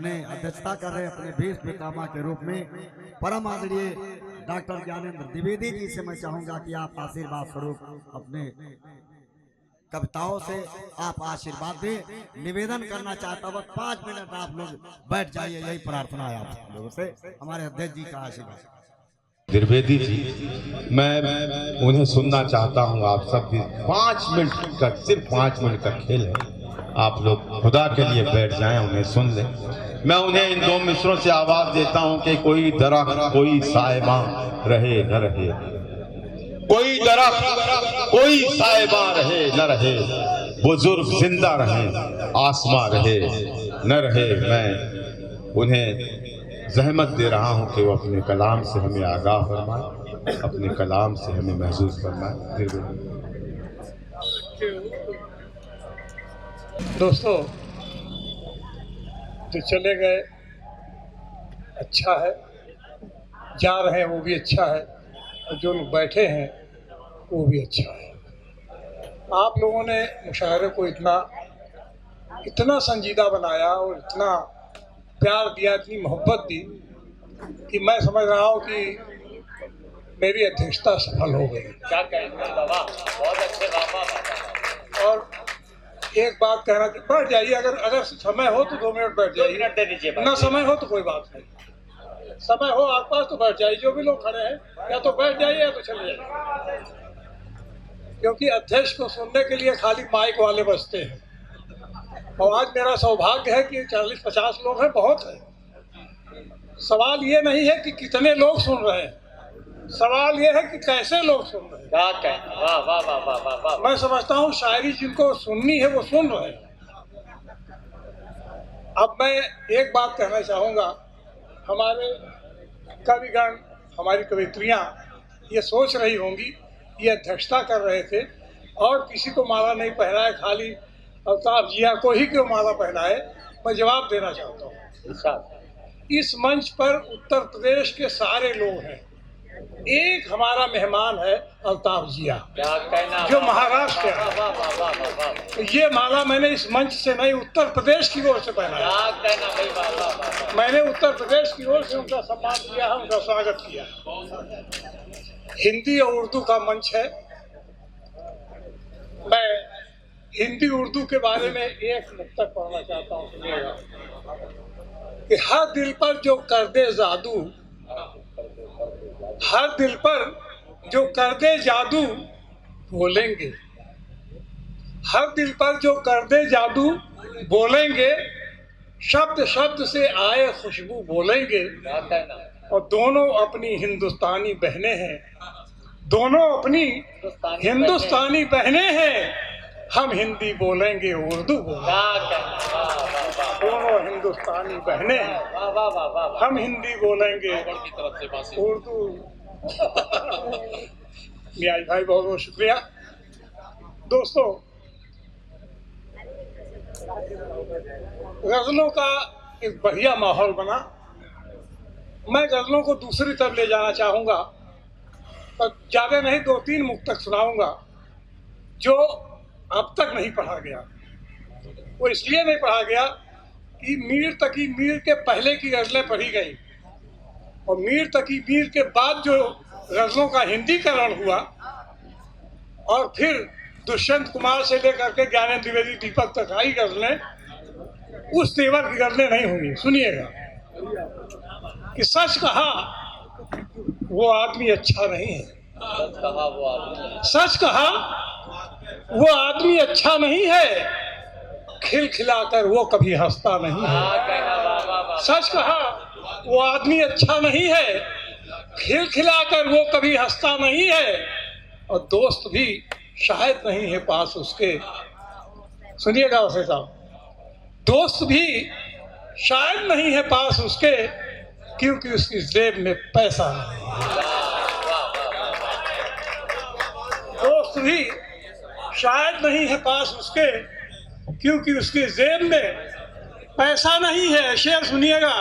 अपने अध्यक्षता कर रहे अपने भेष पितामह के रूप में परम आदरणीय डॉक्टर ज्ञानेंद्र द्विवेदी जी से मैं चाहूंगा कि आप आशीर्वाद स्वरूप अपने कविताओं से आप आशीर्वाद दें। निवेदन करना चाहता हूँ 5 मिनट आप लोग बैठ जाइए, यही प्रार्थना है आप लोगों से। हमारे अध्यक्ष जी का आशीर्वाद। द्विवेदी जी, मैं उन्हें सुनना चाहता हूं। आप सब भी 5 मिनट का, सिर्फ 5 मिनट का खेल है। आप लोग खुदा के लिए बैठ जाएं, उन्हें सुन लें। मैं उन्हें इन 2 मिसरों से आवाज देता हूं कि कोई दरख्त कोई साहिबा रहे न रहे, कोई दरख्त कोई साहिबा रहे न रहे, बुजुर्ग जिंदा रहे आसमां रहे न रहे। मैं उन्हें ज़हमत दे रहा हूं कि वो अपने कलाम से हमें आगाह फरमाए, अपने कलाम से हमें महसूस फरमाए। दोस्तों, जो चले गए अच्छा है, जा रहे हैं वो भी अच्छा है, और जो लोग बैठे हैं वो भी अच्छा है। आप लोगों ने मुशायरे को इतना संजीदा बनाया और इतना प्यार दिया, इतनी मोहब्बत दी कि मैं समझ रहा हूँ कि मेरी अध्यक्षता सफल हो गई। क्या कहेंगे बाबा, बहुत अच्छे। और एक बात कहना कि बैठ जाइए, अगर समय हो तो 2 मिनट बैठ जाइए, 2 मिनट दे दीजिए। ना समय हो तो कोई बात नहीं, समय हो आपके पास तो बैठ जाइए। जो भी लोग खड़े हैं या तो बैठ जाइए या तो चले जाइए, क्योंकि अध्यक्ष को सुनने के लिए खाली माइक वाले बजते हैं। और आज मेरा सौभाग्य है कि 40-50 लोग हैं, बहुत है। सवाल ये नहीं है कि कितने लोग सुन रहे हैं, सवाल ये है कि कैसे लोग सुन रहे हैं। क्या कहें, वाह वाह वाह वाह वाह वाह। मैं समझता हूँ शायरी जिनको सुननी है वो सुन रहे हैं। अब मैं एक बात कहना चाहूँगा, हमारे कविगण, हमारी कवित्रियाँ ये सोच रही होंगी, ये अध्यक्षता कर रहे थे और किसी को माला नहीं पहनाए, खाली अल्ताफ जिया को ही क्यों माला पहनाए। मैं जवाब देना चाहता हूँ। इस मंच पर उत्तर प्रदेश के सारे लोग हैं, एक हमारा मेहमान है अल्ताफ जिया, क्या कहना, जो महाराष्ट्र है। तो ये माला मैंने इस मंच से नहीं, उत्तर प्रदेश की ओर से पहनाया। क्या कहना भाई, वाह वाह वाह। मैंने उत्तर प्रदेश की ओर से उनका सम्मान किया है, उनका स्वागत किया है। हिंदी और उर्दू का मंच है। मैं हिंदी उर्दू के बारे में एक मुक्तक पढ़ना चाहता हूँ, सुनिएगा। कि हर दिल पर जो कर दे जादू, हर दिल पर जो कर दे जादू बोलेंगे, हर दिल पर जो कर दे जादू बोलेंगे, शब्द शब्द से आए खुशबू बोलेंगे। क्या कहना, और दोनों अपनी हिंदुस्तानी बहनें हैं, दोनों अपनी हिंदुस्तानी बहनें हैं। हम हिंदी बोलेंगे, उर्दू बोलेंगे। क्या कहना, वाह वाह वाह। दोनों हिंदुस्तानी बहनें हैं, वाह वाह वाह वाह। हम हिंदी बोलेंगे, की तरफ से बासी। उर्दू। मियाज भाई बहुत बहुत शुक्रिया। दोस्तों, गजलों का एक बढ़िया माहौल बना। मैं गजलों को दूसरी तरफ ले जाना चाहूँगा, और ज़्यादा नहीं 2-3 मुक्तक सुनाऊंगा जो अब तक नहीं पढ़ा गया। वो इसलिए नहीं पढ़ा गया कि मीर तकी मीर के पहले की गजलें पढ़ी गई, और मीर तकी मीर के बाद जो गजलों का हिंदीकरण हुआ, और फिर दुष्यंत कुमार से लेकर के ज्ञानेंद्र द्विवेदी, दीपक तक आई गजलें, उस तेवर की गजलें नहीं हुई। सुनिएगा कि सच कहा वो आदमी अच्छा नहीं है, सच कहा वो आदमी, सच कहा वो आदमी अच्छा नहीं है, खिलखिलाकर वो कभी हंसता नहीं है। क्या कहना, वाह वाह वाह। सच कहा वो आदमी अच्छा नहीं है, खिलखिलाकर वो कभी हंसता नहीं है, और दोस्त भी शायद नहीं है पास उसके। सुनिएगा वैसे साहब, दोस्त भी शायद नहीं है पास उसके, क्योंकि उसकी जेब में पैसा नहीं है। दोस्त भी शायद नहीं है पास उसके, क्योंकि उसकी जेब में पैसा नहीं है। शेर सुनिएगा।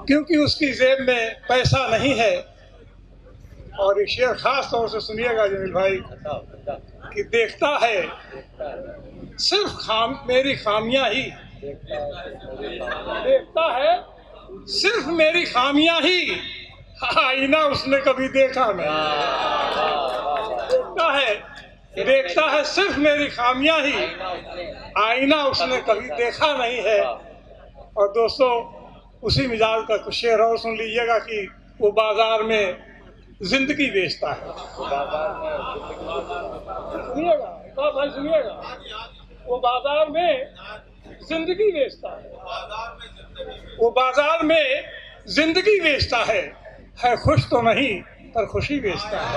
क्योंकि उसकी जेब में पैसा नहीं है। और ये शेर खास तौर से सुनिएगा जमील भाई कि देखता है सिर्फ मेरी खामियां ही, देखता है सिर्फ मेरी खामियां ही, आईना उसने कभी देखा नहीं। देखता है सिर्फ मेरी खामियां ही, आईना उसने कभी देखा नहीं है। और दोस्तों उसी मिजाज का कुछ शेर और सुन लीजिएगा कि वो बाजार में जिंदगी बेचता है। सुनिएगा भाई, सुनिएगा, वो बाजार में जिंदगी बेचता है, वो बाजार में जिंदगी बेचता है खुश तो नहीं पर खुशी बेचता है।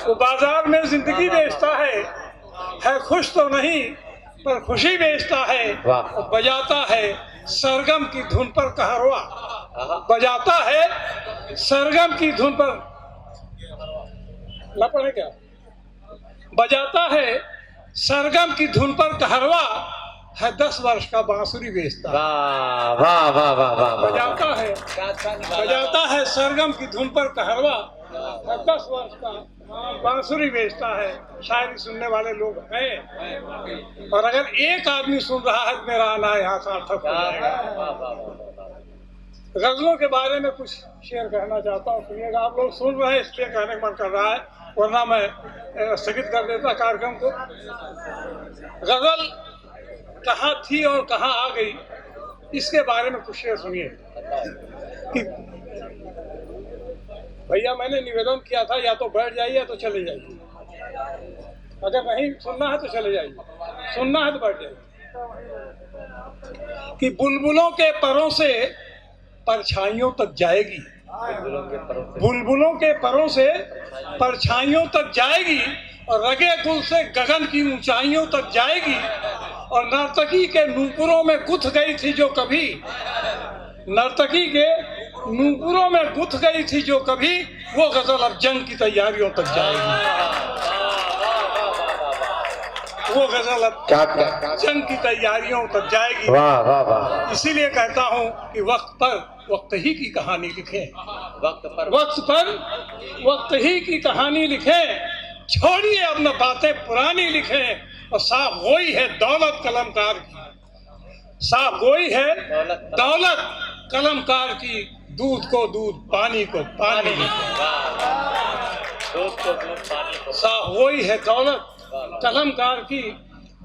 वो बाजार में जिंदगी बेचता है खुश तो नहीं पर खुशी बेचता है। बजाता है सरगम की धुन पर कहरवा, बजाता है सरगम की धुन पर, ना पढ़े क्या, बजाता है सरगम की धुन पर कहरवा, है 10 वर्ष का बांसुरी बेचता है। वाह वाह वाह वाह, बजाता है सरगम की धुन पर कहरवा, है 10 वर्ष का बांसुरी बेचता है। शायरी सुनने वाले लोग हैं, और अगर एक आदमी सुन रहा है मेरा आना यहाँ सार्थक हो जाएगा। गजलों के बारे में कुछ शेर कहना चाहता हूँ, सुनिएगा। आप लोग सुन रहे हैं इसलिए कहने का मन कर रहा है, वरना मैं स्थगित कर देता कार्यक्रम को। गजल कहाँ थी और कहाँ आ गई, इसके बारे में कुछ शेर सुनिए कि भैया मैंने निवेदन किया था या तो बैठ जाइए या तो चले जाइए, अगर नहीं सुनना है तो चले जाइए, सुनना है तो बैठ जाइए। कि बुलबुलों के परों से परछाइयों तक जाएगी, बुलबुलों के परों से परछाइयों तक जाएगी, और रगे गुल से गगन की ऊंचाइयों तक जाएगी। और नर्तकी के नूपुरों में गुथ गई थी जो कभी, नर्तकी के नूपुरों में गुथ गई थी जो कभी, वो गजल अब जंग की तैयारियों तक जाएगी। वो गजल अब जंग की तैयारियों तक जाएगी। वाह वाह वाह। इसीलिए कहता हूँ कि वक्त पर वक्त ही की कहानी लिखें, वक्त पर वक्त ही की कहानी लिखें, छोड़िए अब न बातें पुरानी लिखें। और साफ वही है दौलत कलमकार की, साफ वही है दौलत कलमकार की, दूध को दूध पानी को पानी लिखें। साफ वही है दौलत कलमकार की,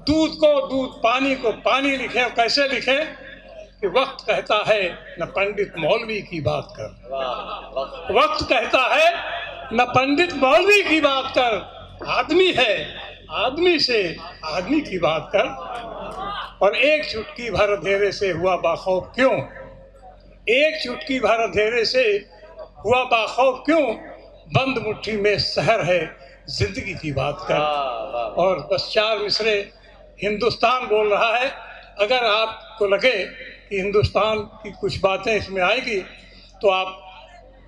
दूध को दूध पानी को पानी लिखे। और कैसे लिखे कि वक्त कहता है न पंडित मौलवी की बात कर, वक्त कहता है न पंडित मौलवी की बात कर, आदमी है आदमी से आदमी की बात कर। और एक चुटकी भर अंधेरे से हुआ बाखौफ क्यों, एक चुटकी भर अंधेरे से हुआ बाखौफ क्यों, बंद मुट्ठी में शहर है जिंदगी की बात कर। और बस 4 मिसरे हिंदुस्तान बोल रहा है। अगर आपको लगे कि हिंदुस्तान की कुछ बातें इसमें आएगी तो आप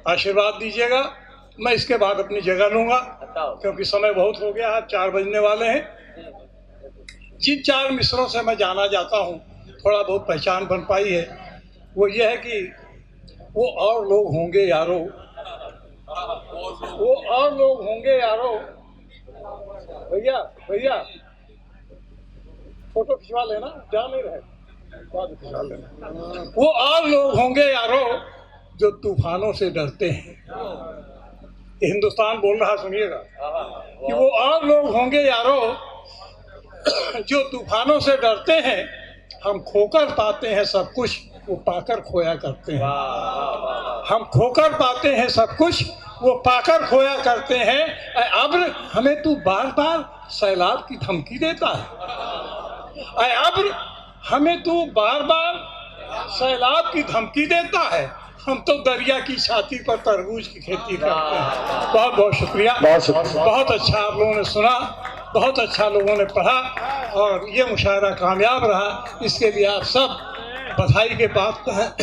आशीर्वाद दीजिएगा, मैं इसके बाद अपनी जगह लूंगा, क्योंकि समय बहुत हो गया है, 4 बजने वाले हैं। जिन 4 मिसरों से मैं जाना जाता हूँ, थोड़ा बहुत पहचान बन पाई है, वो ये है कि वो और लोग होंगे यारो, वो और लोग होंगे यारो। भैया भैया फोटो खिंचवा लेना, जा नहीं रहे, बाद में खिंचवा लेना। वो और लोग होंगे यारो जो तूफानों से डरते हैं। हिंदुस्तान बोल रहा, सुनिएगा, कि वो और लोग होंगे यारो जो तूफानों से डरते हैं। हम खोकर पाते हैं सब कुछ, वो पाकर खोया करते हैं। हम खोकर पाते हैं सब कुछ, वो पाकर खोया करते हैं। अब्र हमें तू बार बार सैलाब की धमकी देता है, अब्र हमें तू बार बार सैलाब की धमकी देता है। हम तो दरिया की छाती पर तरबूज की खेती करते हैं। बहुत बहुत शुक्रिया, बहुत अच्छा आप लोगों ने सुना, बहुत अच्छा लोगों ने पढ़ा, और ये मुशायरा कामयाब रहा। इसके लिए आप सब बधाई के पात्र हैं।